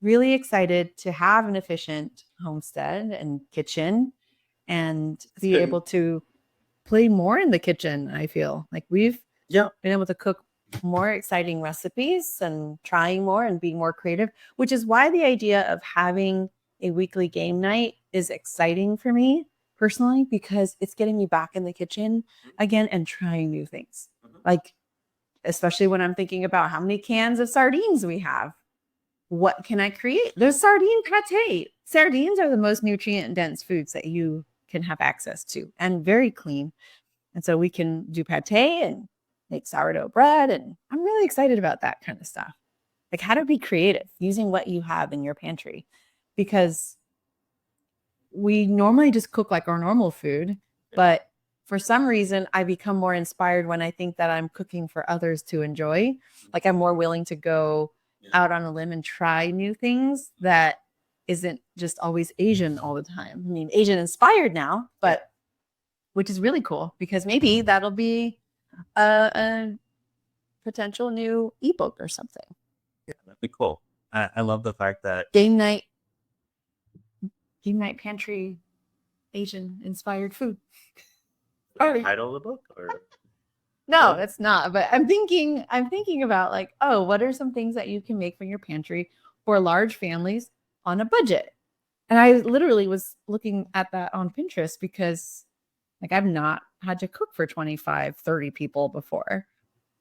A: really excited to have an efficient homestead and kitchen, and be able to play more in the kitchen. I feel like we've been able to cook more exciting recipes and trying more and being more creative, which is why the idea of having a weekly game night is exciting for me personally, because it's getting me back in the kitchen again and trying new things. Like, especially when I'm thinking about how many cans of sardines we have. What can I create? There's sardine pate. Sardines are the most nutrient dense foods that you can have access to, and very clean. And so we can do pate and make sourdough bread. And I'm really excited about that kind of stuff. Like, how to be creative using what you have in your pantry, because we normally just cook like our normal food, but for some reason I become more inspired when I think that I'm cooking for others to enjoy. Like, I'm more willing to go out on a limb and try new things that isn't just always Asian all the time. I mean, Asian inspired now, but which is really cool, because maybe that'll be a potential new ebook or something.
B: Yeah, that'd be cool. I love the fact that
A: game night pantry, Asian inspired food.
B: Title of the book, or
A: no, it's not. But I'm thinking about, like, oh, what are some things that you can make from your pantry for large families on a budget? And I literally was looking at that on Pinterest, because like, I've not had to cook for 25, 30 people before.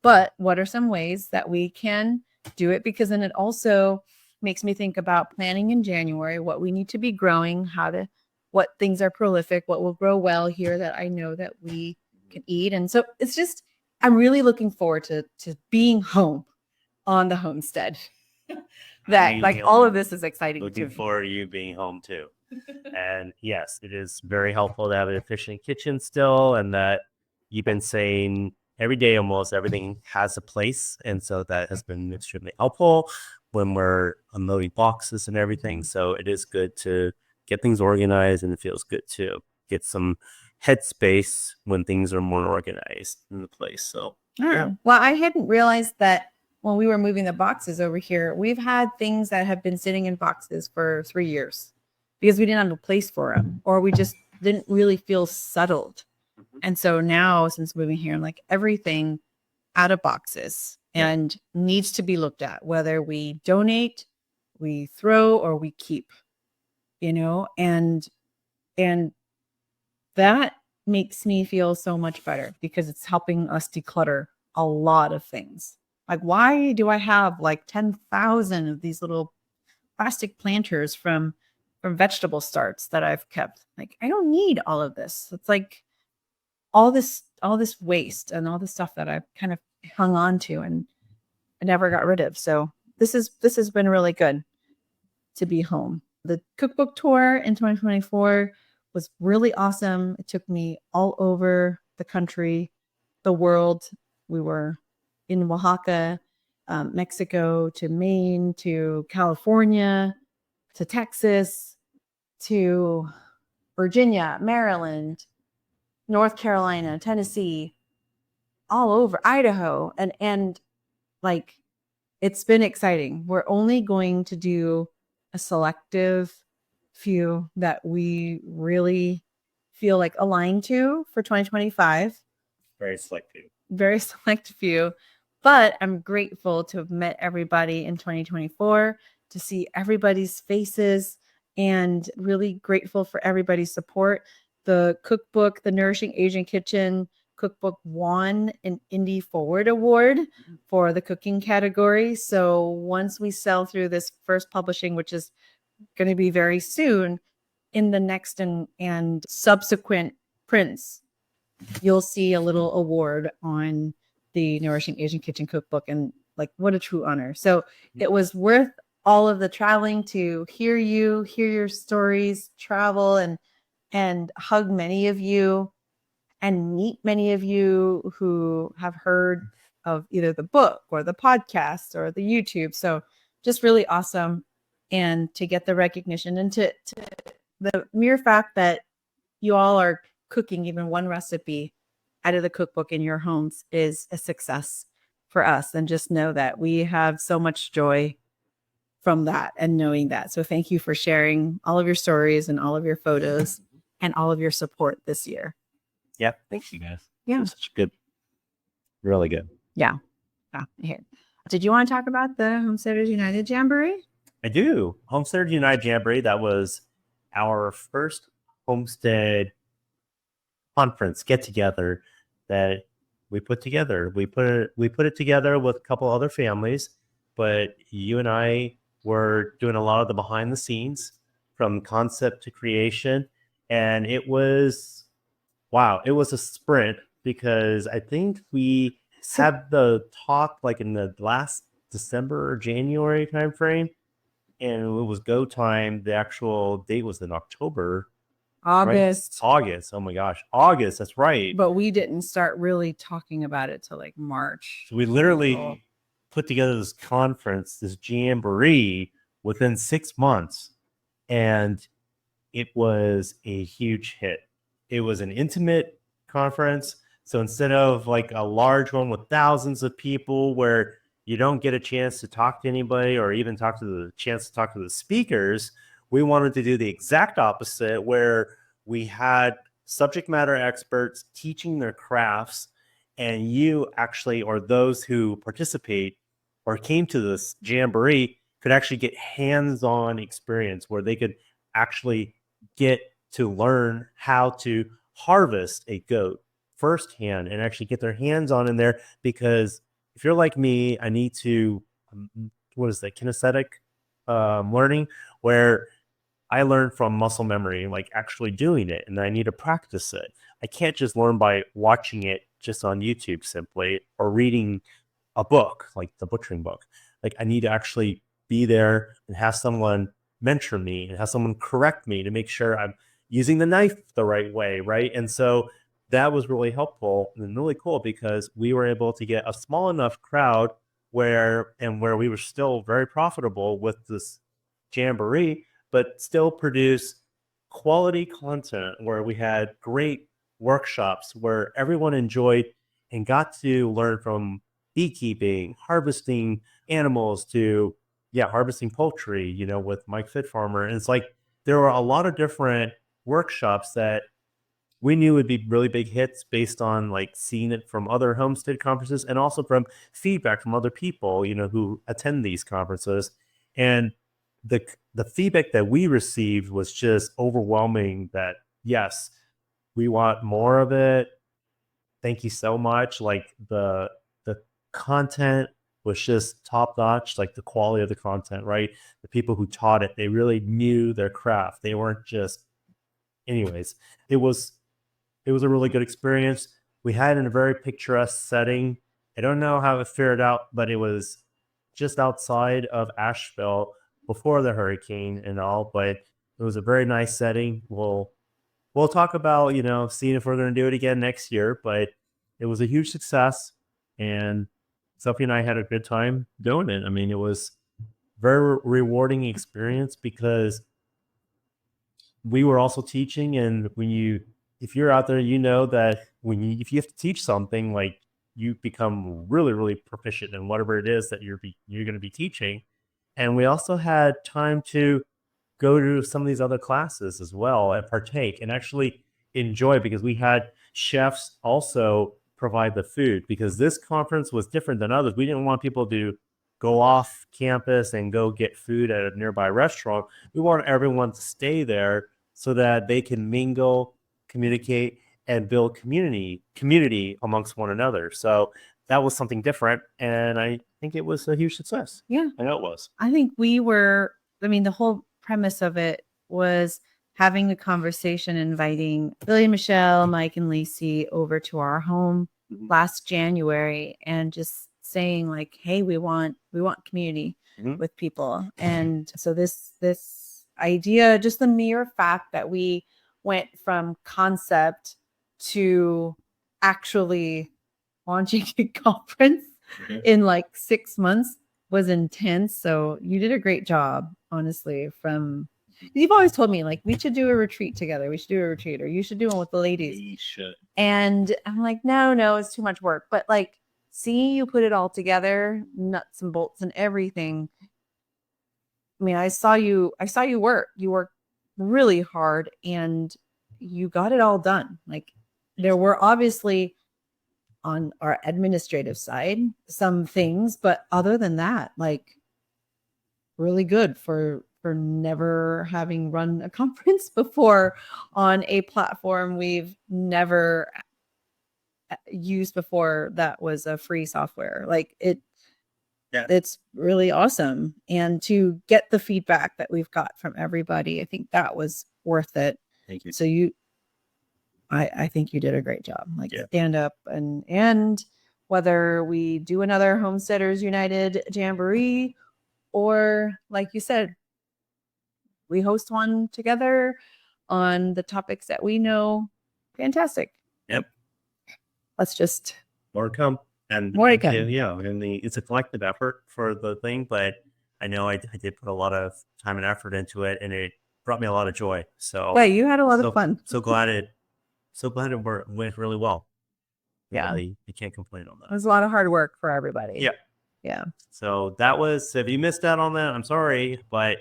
A: But what are some ways that we can do it? Because then it also makes me think about planning in January, what we need to be growing, what things are prolific, what will grow well here that I know that we can eat. And so it's just, I'm really looking forward to being home on the homestead. that like all of this is exciting
B: Looking
A: too.
B: forward to you being home too. And yes, it is very helpful to have an efficient kitchen still, and that you've been saying every day almost everything has a place. And so that has been extremely helpful when we're unloading boxes and everything. So it is good to get things organized, and it feels good to get some headspace when things are more organized in the place. So
A: yeah. Well, I hadn't realized that when we were moving the boxes over here, we've had things that have been sitting in boxes for 3 years because we didn't have a place for them, or we just didn't really feel settled. And so now, since moving here, like everything out of boxes and needs to be looked at, whether we donate, we throw, or we keep, you know, and that makes me feel so much better because it's helping us declutter a lot of things. Like, why do I have like 10,000 of these little plastic planters from vegetable starts that I've kept? Like, I don't need all of this. It's like all this waste and all the stuff that I've kind of hung on to and I never got rid of. So this has been really good to be home. The cookbook tour in 2024 was really awesome. It took me all over the country, the world. We were in Oaxaca, Mexico, to Maine, to California, to Texas, to Virginia, Maryland, North Carolina, Tennessee, all over Idaho. And like, it's been exciting. We're only going to do a selective few that we really feel like aligned to for 2025.
B: very selective.
A: Very select few. But I'm grateful to have met everybody in 2024, to see everybody's faces, and really grateful for everybody's support. The cookbook, the Nourishing Asian Kitchen cookbook, won an Indie Forward Award for the cooking category. So once we sell through this first publishing, which is going to be very soon, in the next and subsequent prints, you'll see a little award on the Nourishing Asian Kitchen cookbook, and like, what a true honor. So it was worth all of the traveling to hear your stories, travel and hug many of you and meet many of you who have heard of either the book or the podcast or the YouTube. So just really awesome. And to get the recognition, and to the mere fact that you all are cooking even one recipe out of the cookbook in your homes is a success for us. And just know that we have so much joy from that and knowing that. So thank you for sharing all of your stories and all of your photos and all of your support this year.
B: Yeah, thanks you guys.
A: Yeah,
B: such good, really good.
A: Yeah. Here. Did you want to talk about the Homesteaders United Jamboree?
B: I do. Homesteaders United Jamboree. That was our first homestead conference get together that we put together. We put it together with a couple other families, but you and I were doing a lot of the behind the scenes from concept to creation, and it was a sprint because I think we had the talk like in the last December or January timeframe, and it was go time. The actual date was in October.
A: August.
B: Right? August. Oh my gosh. August. That's right.
A: But we didn't start really talking about it till like March.
B: So we literally put together this conference, this jamboree, within 6 months. And it was a huge hit. It was an intimate conference. So instead of like a large one with thousands of people where you don't get a chance to talk to anybody or even talk to the speakers, we wanted to do the exact opposite, where we had subject matter experts teaching their crafts, and you actually, or those who participate or came to this jamboree, could actually get hands-on experience where they could actually get to learn how to harvest a goat firsthand and actually get their hands on in there. Because if you're like me, I need to, kinesthetic learning, where I learn from muscle memory, like actually doing it, and I need to practice it. I can't just learn by watching it just on YouTube simply or reading a book, like the butchering book. Like I need to actually be there and have someone mentor me and have someone correct me to make sure I'm using the knife the right way, right? And so that was really helpful and really cool because we were able to get a small enough crowd where we were still very profitable with this jamboree, but still produce quality content where we had great workshops where everyone enjoyed and got to learn from beekeeping, harvesting animals to harvesting poultry, with Mike Fit Farmer. And it's like there were a lot of different workshops that we knew would be really big hits based on like seeing it from other homestead conferences and also from feedback from other people, who attend these conferences. And the feedback that we received was just overwhelming that yes, we want more of it. Thank you so much. Like the content was just top notch, like the quality of the content, right? The people who taught it, they really knew their craft. They weren't just anyways. It was a really good experience. We had it in a very picturesque setting. I don't know how it fared out, but it was just outside of Asheville before the hurricane and all, but it was a very nice setting. We'll talk about, seeing if we're going to do it again next year, but it was a huge success and Sophie and I had a good time doing it. I mean, it was very rewarding experience because we were also teaching, and if you're out there, that if you have to teach something, like you become really, really proficient in whatever it is that you're going to be teaching. And we also had time to go to some of these other classes as well and partake and actually enjoy, because we had chefs also provide the food, because this conference was different than others. We didn't want people to go off campus and go get food at a nearby restaurant. We want everyone to stay there so that they can mingle, communicate, and build community amongst one another. So that was something different, and I think it was a huge success.
A: Yeah,
B: I know it was.
A: I think the whole premise of it was having a conversation, inviting Billy, Michelle, Mike, and Lacey over to our home last January, and just saying like, hey, we want community with people. And so this idea, just the mere fact that we went from concept to actually launching a conference in like 6 months was intense. So you did a great job, honestly. You've always told me like we should do a retreat together. We should do a retreat, or you should do one with the ladies.
B: We should.
A: And I'm like, no, it's too much work. But like seeing you put it all together, nuts and bolts and everything. I mean, I saw you work. You worked really hard and you got it all done. Like there were obviously on our administrative side some things, but other than that, like really good for never having run a conference before on a platform we've never used before that was a free software. Like it's really awesome. And to get the feedback that we've got from everybody, I think that was worth it.
B: Thank you.
A: So I think you did a great job. Like stand up and whether we do another Homesteaders United Jamboree, or like you said, we host one together on the topics that we know. Fantastic.
B: Yep.
A: Let's just
B: more to come. And
A: more to come.
B: And it's a collective effort for the thing, but I know I did put a lot of time and effort into it, and it brought me a lot of joy. So
A: wait, you had a lot of fun.
B: So glad it went really well.
A: Yeah,
B: you can't complain on that.
A: It was a lot of hard work for everybody. Yeah.
B: So if you missed out on that, I'm sorry, but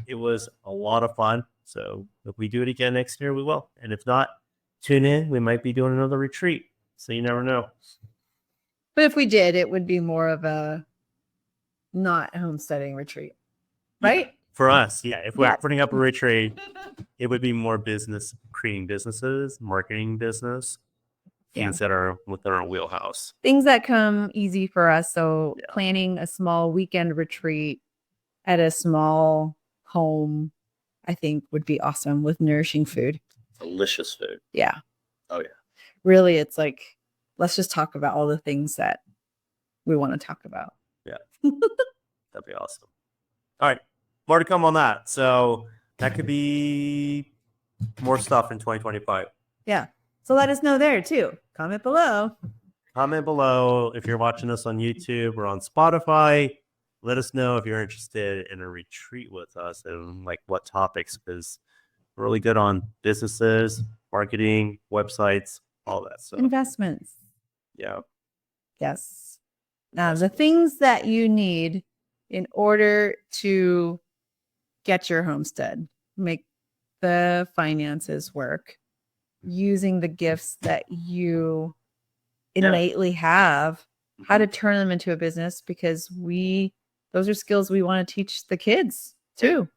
B: it was a lot of fun. So if we do it again next year, we will. And if not, tune in. We might be doing another retreat. So you never know.
A: But if we did, it would be more of a not homesteading retreat, right?
B: Yeah. For us, yeah. If we're putting up a retreat, it would be more business, creating businesses, marketing business. Things that are within our wheelhouse.
A: Things that come easy for us. So planning a small weekend retreat at a small home, I think would be awesome with nourishing food.
B: Delicious food.
A: Yeah.
B: Oh, yeah.
A: Really, it's like, let's just talk about all the things that we want to talk about.
B: Yeah. That'd be awesome. All right. More to come on that. So that could be more stuff in 2025.
A: Yeah. So let us know there too. Comment below.
B: Comment below if you're watching us on YouTube or on Spotify. Let us know if you're interested in a retreat with us and like what topics, because we're really good on businesses, marketing, websites, all that stuff.
A: Investments.
B: Yeah.
A: Yes. Now, the things that you need in order to get your homestead, make the finances work, using the gifts that you innately have, how to turn them into a business, because those are skills we want to teach the kids too.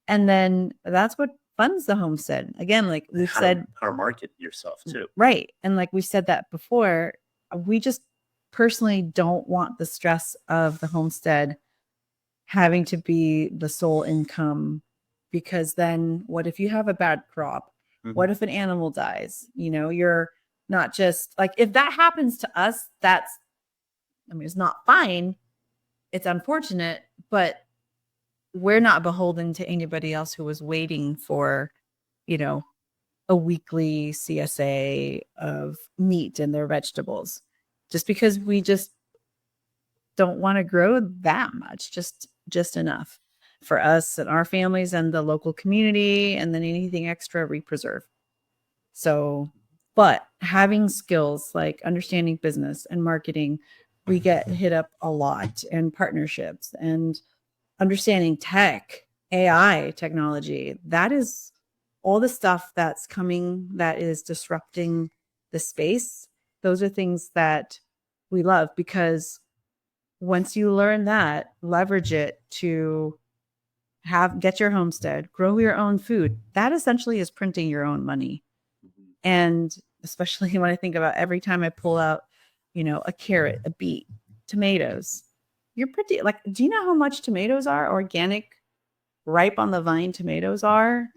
A: And then that's what funds the homestead. Again, like we've said,
B: how to market yourself too.
A: Right. And like we said that before, we just personally don't want the stress of the homestead having to be the sole income, because then what if you have a bad crop? What if an animal dies? You're not just like, if that happens to us, it's not fine. It's unfortunate, but we're not beholden to anybody else who was waiting for, a weekly CSA of meat and their vegetables, just because we just don't want to grow that much, just enough for us and our families and the local community, and then anything extra we preserve. So, but having skills like understanding business and marketing, we get hit up a lot, and partnerships and understanding tech, AI technology. That is all the stuff that's coming that is disrupting the space. Those are things that we love, because once you learn that, leverage it to get your homestead, grow your own food. That essentially is printing your own money. And especially when I think about every time I pull out, a carrot, a beet, tomatoes, you're pretty like, do you know how much tomatoes are? Organic, ripe on the vine tomatoes are?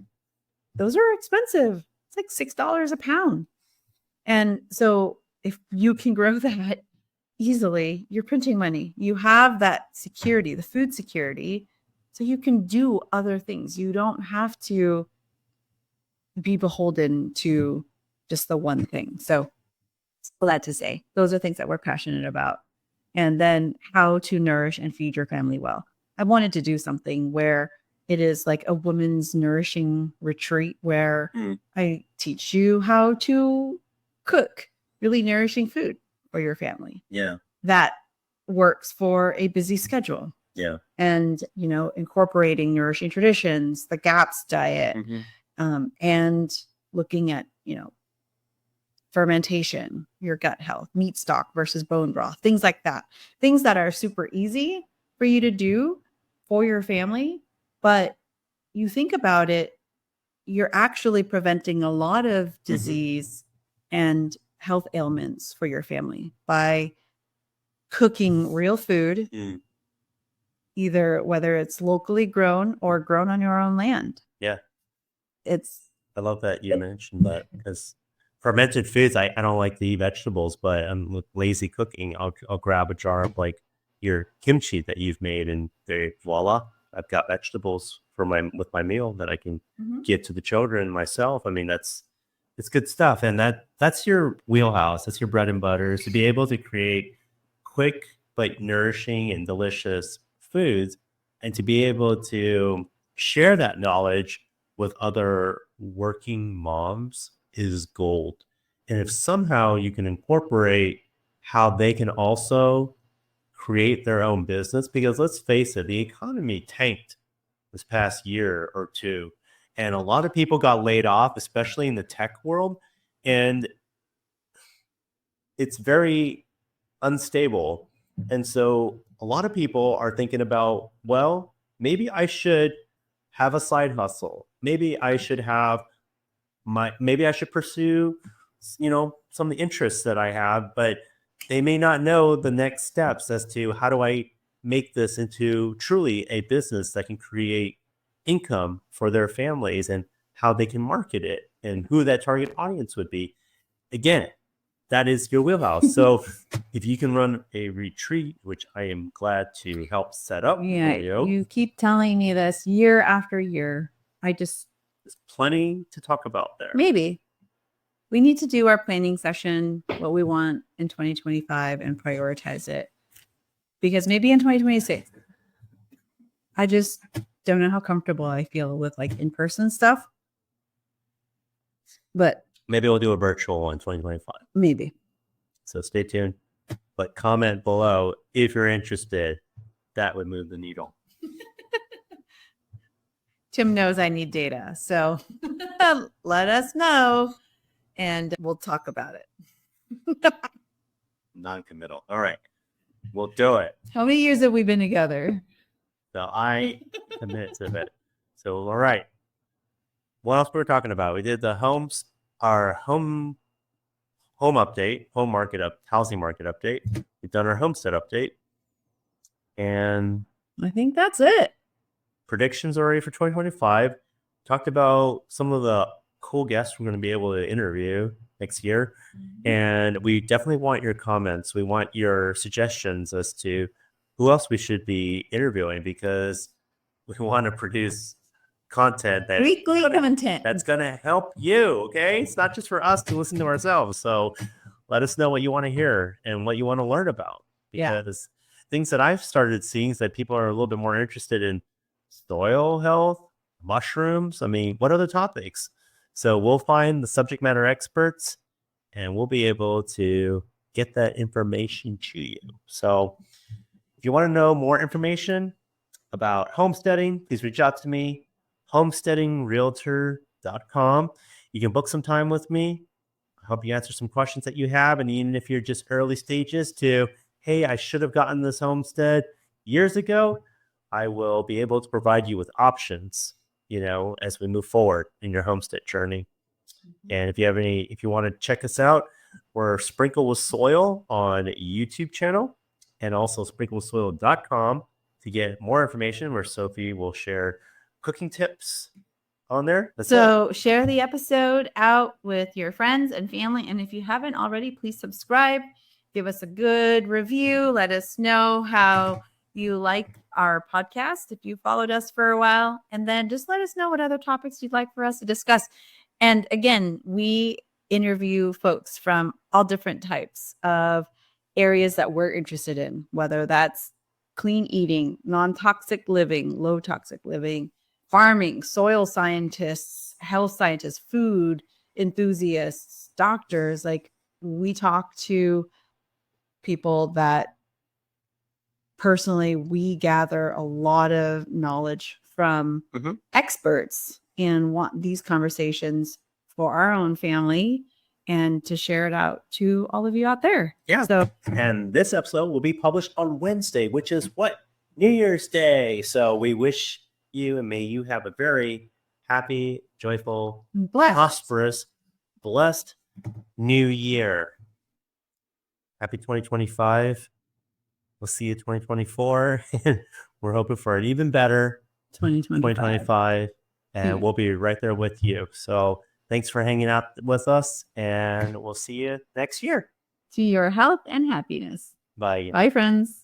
A: Those are expensive. It's like $6 a pound. And so if you can grow that easily, you're printing money. You have that security, the food security, so you can do other things. You don't have to be beholden to just the one thing. So all that to say, those are things that we're passionate about. And then how to nourish and feed your family well. I wanted to do something where it is like a women's nourishing retreat where I teach you how to cook really nourishing food for your family.
B: Yeah.
A: That works for a busy schedule.
B: Yeah.
A: And, incorporating nourishing traditions, the GAPS diet, and looking at, fermentation, your gut health, meat stock versus bone broth, things like that. Things that are super easy for you to do for your family. But you think about it, you're actually preventing a lot of disease and health ailments for your family by cooking real food, either whether it's locally grown or grown on your own land.
B: Yeah.
A: I
B: love that you mentioned that, because fermented foods, I don't like to eat vegetables, but I'm lazy cooking. I'll grab a jar of like your kimchi that you've made, and voila, I've got vegetables with my meal that I can give to the children and myself. I mean, it's good stuff. And that's your wheelhouse. That's your bread and butter, is to be able to create quick but nourishing and delicious foods, and to be able to share that knowledge with other working moms is gold. And if somehow you can incorporate how they can also create their own business, because let's face it, the economy tanked this past year or two, and a lot of people got laid off, especially in the tech world, and it's very unstable. And so a lot of people are thinking about, well, maybe I should have a side hustle. Maybe I should pursue, some of the interests that I have, but they may not know the next steps as to how do I make this into truly a business that can create income for their families, and how they can market it and who that target audience would be. Again, that is your wheelhouse. So if you can run a retreat, which I am glad to help set up for you.
A: You keep telling me this year after year. There's
B: plenty to talk about there.
A: Maybe we need to do our planning session, what we want in 2025, and prioritize it. Because maybe in 2026, I just don't know how comfortable I feel with like in-person stuff. But
B: maybe we'll do a virtual in 2025.
A: Maybe.
B: So stay tuned. But comment below if you're interested. That would move the needle.
A: Tim knows I need data. So let us know and we'll talk about it.
B: Non-committal. All right. We'll do it.
A: How many years have we been together?
B: So I commit to it. So, all right. What else were we talking about? We did the home update, housing market update. We've done our homestead update. And
A: I think that's it.
B: Predictions already for 2025. Talked about some of the cool guests we're going to be able to interview next year. Mm-hmm. And we definitely want your comments. We want your suggestions as to who else we should be interviewing, because we want to produce content that's going to help you. Okay. It's not just for us to listen to ourselves. So let us know what you want to hear and what you want to learn about, because things that I've started seeing is that people are a little bit more interested in soil health, mushrooms. I mean, what other topics? So we'll find the subject matter experts and we'll be able to get that information to you. So if you want to know more information about homesteading, please reach out to me, homesteadingrealtor.com. You can book some time with me. I hope you answer some questions that you have. And even if you're just early stages to, hey, I should have gotten this homestead years ago, I will be able to provide you with options, as we move forward in your homestead journey. And if you want to check us out, we're Sprinkle with Soil on YouTube channel, and also sprinklewithsoil.com to get more information, where Sophie will share cooking tips on there.
A: So share the episode out with your friends and family. And if you haven't already, please subscribe, give us a good review. Let us know how you like our podcast if you followed us for a while, and then just let us know what other topics you'd like for us to discuss. And again, we interview folks from all different types of areas that we're interested in, whether that's clean eating, non-toxic living, low toxic living, farming, soil scientists, health scientists, food enthusiasts, doctors. Like, we talk to people that personally we gather a lot of knowledge from experts, and want these conversations for our own family and to share it out to all of you out there.
B: Yeah. And this episode will be published on Wednesday, which is what? New Year's Day. So we wish you, and may you have a very happy, joyful, prosperous, blessed new year. Happy 2025. We'll see you 2024. And we're hoping for an even better 2025. And we'll be right there with you. So thanks for hanging out with us, and we'll see you next year.
A: To your health and happiness.
B: Bye.
A: Bye, friends.